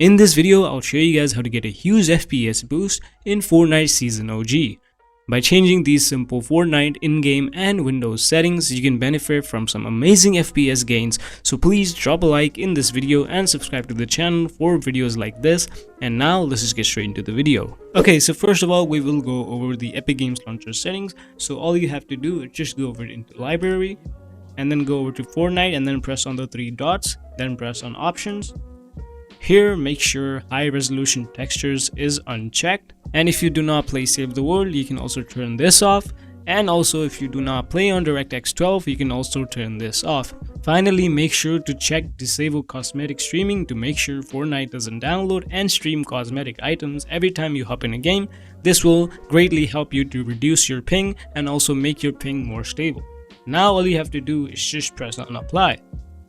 In this video, I'll show you guys how to get a huge FPS boost in Fortnite Season OG. By changing these simple Fortnite in-game and Windows settings, you can benefit from some amazing FPS gains. So please drop a like in this video and subscribe to the channel for videos like this. And now let's just get straight into the video. Okay, so first of all, we will go over the Epicgames launcher settings. So all you have to do is just go over into library and then go over to Fortnite and then press on the three dots, then press on options. Here, make sure high resolution textures is unchecked, and if you do not play Save the World, you can also turn this off, and also if you do not play on DirectX 12, you can also turn this off. Finally, make sure to check disable cosmetic streaming to make sure Fortnite doesn't download and stream cosmetic items every time you hop in a game. This will greatly help you to reduce your ping and also make your ping more stable. Now all you have to do is just press on apply.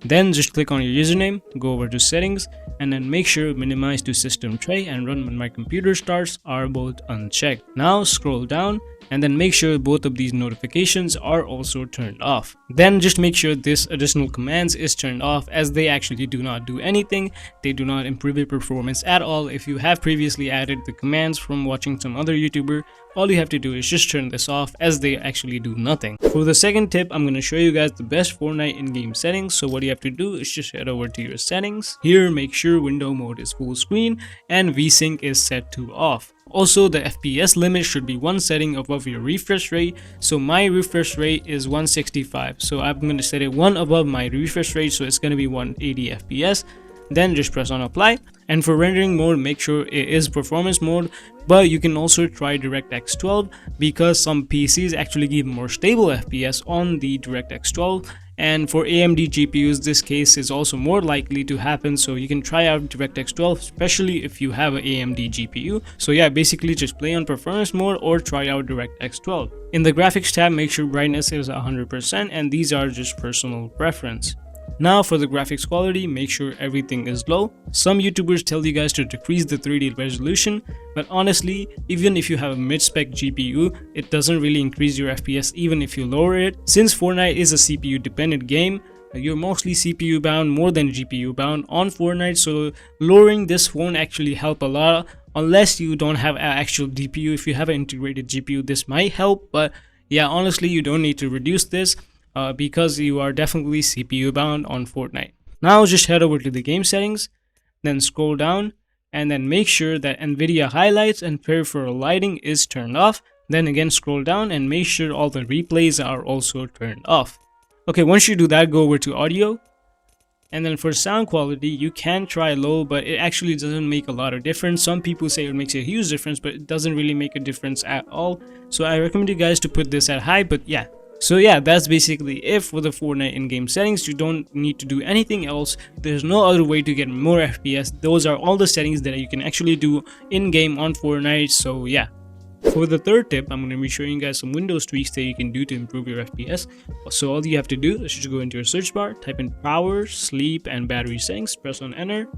Then just click on your username, go over to settings, and then make sure minimize to system tray and run when my computer starts are both unchecked. Now scroll down and then make sure both of these notifications are also turned off. Then just make sure this additional commands is turned off, as they actually do not do anything. They do not improve your performance at all. If you have previously added the commands from watching some other YouTuber, all you have to do is just turn this off, as they actually do nothing. For the second tip, I'm going to show you guys the best Fortnite in-game settings. So what you have to do is just head over to your settings. Here, make sure window mode is full screen and VSync is set to off. Also, the FPS limit should be one setting above your refresh rate. So my refresh rate is 165. So I'm going to set it one above my refresh rate, so it's going to be 180 FPS. Then just press on apply. And for rendering mode, make sure it is performance mode, but you can also try DirectX 12 because some PCs actually give more stable FPS on the DirectX 12. And for AMD GPUs, this case is also more likely to happen, so you can try out DirectX 12, especially if you have an AMD GPU. So yeah, basically just play on performance mode or try out DirectX 12. In the graphics tab, make sure brightness is 100%, and these are just personal preference. Now for the graphics quality, make sure everything is low. Some YouTubers tell you guys to decrease the 3D resolution, but honestly, even if you have a mid-spec GPU, it doesn't really increase your FPS even if you lower it. Since Fortnite is a CPU dependent game, you're mostly CPU bound more than GPU bound on Fortnite, so lowering this won't actually help a lot unless you don't have an actual GPU. If you have an integrated GPU, this might help, but yeah, honestly, you don't need to reduce this. Because you are definitely CPU bound on Fortnite. Now just head over to the game settings, then scroll down and then make sure that NVIDIA highlights and peripheral lighting is turned off. Then again scroll down and make sure all the replays are also turned off. Okay, once you do that, go over to audio, and then for sound quality, you can try low, but it actually doesn't make a lot of difference. Some people say it makes a huge difference, but it doesn't really make a difference at all. So I recommend you guys to put this at high, but yeah. So yeah, that's basically it for the Fortnite in-game settings. You don't need to do anything else. There's no other way to get more FPS. Those are all the settings that you can actually do in-game on Fortnite. So yeah. For the third tip, I'm going to be showing you guys some Windows tweaks that you can do to improve your FPS. So all you have to do is just go into your search bar, type in power, sleep, and battery settings, press on enter.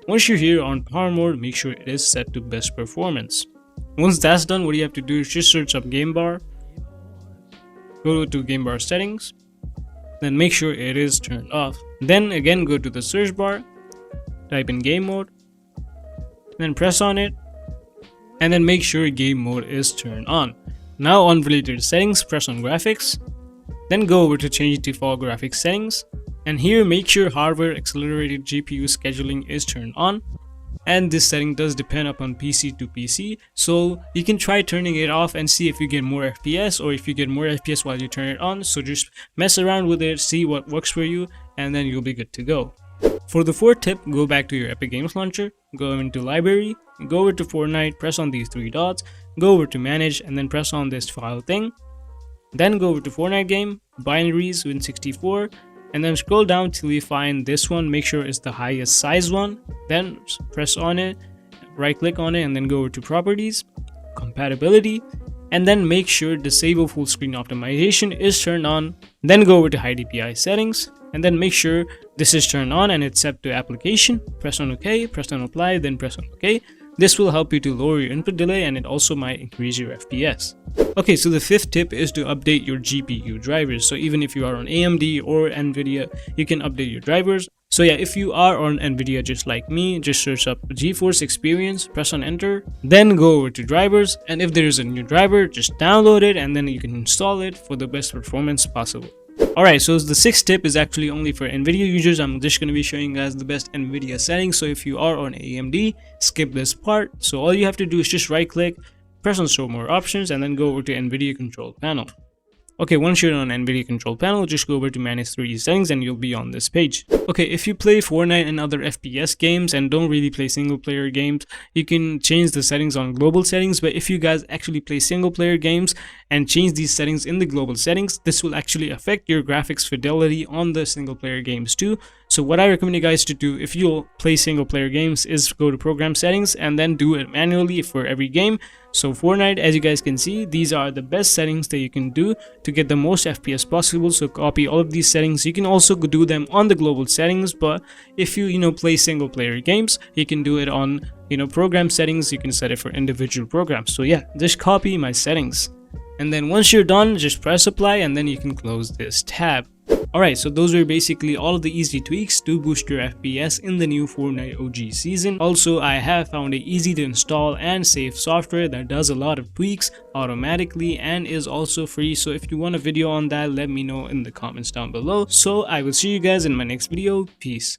Once you're here on power mode, make sure it is set to best performance. Once that's done, what you have to do is just search up game bar. Go to game bar settings, then make sure it is turned off. Then again go to the search bar, type in game mode, then press on it, and then make sure game mode is turned on. Now on related settings, press on graphics, then go over to change default graphics settings, and here make sure hardware accelerated GPU scheduling is turned on. And this setting does depend upon PC to PC, so you can try turning it off and see if you get more FPS, or if you get more FPS while you turn it on. So just mess around with it, see what works for you, and then you'll be good to go. For the fourth tip, go back to your Epicgames launcher, go into library, go over to Fortnite, press on these three dots, go over to manage, and then press on this file thing. Then go over to Fortnite game, binaries, Win64, and then scroll down till you find this one. Make sure it's the highest size one, then press on it, right click on it, and then go over to properties, compatibility, and then make sure disable Fullscreen Optimization is turned on. Then go over to high DPI settings and then make sure this is turned on and it's set to application. Press on OK, press on apply, then press on OK. This will help you to lower your input delay, and it also might increase your FPS. Okay, so the fifth tip is to update your GPU drivers. So even if you are on AMD or NVIDIA, you can update your drivers. So yeah, if you are on NVIDIA just like me, just search up GeForce Experience, press on enter, then go over to drivers, and if there is a new driver, just download it and then you can install it for the best performance possible. Alright, so the sixth tip is actually only for NVIDIA users. I'm just going to be showing you guys the best NVIDIA settings. So if you are on AMD, skip this part. So all you have to do is just right click, press on show more options, and then go over to NVIDIA control panel. Okay, once you're on NVIDIA control panel, just go over to manage 3D settings and you'll be on this page. Okay, if you play Fortnite and other FPS games and don't really play single player games, you can change the settings on global settings. But if you guys actually play single player games and change these settings in the global settings, this will actually affect your graphics fidelity on the single player games too. So what I recommend you guys to do if you'll play single player games is go to program settings and then do it manually for every game. So Fortnite, as you guys can see, these are the best settings that you can do to get the most FPS possible. So copy all of these settings. You can also do them on the global settings, but if you play single player games, you can do it on program settings. You can set it for individual programs. So yeah, just copy my settings. And then once you're done, just press apply and then you can close this tab. Alright, so those were basically all of the easy tweaks to boost your FPS in the new Fortnite OG season. Also, I have found it easy to install and save software that does a lot of tweaks automatically and is also free. So if you want a video on that, let me know in the comments down below. So I will see you guys in my next video. Peace.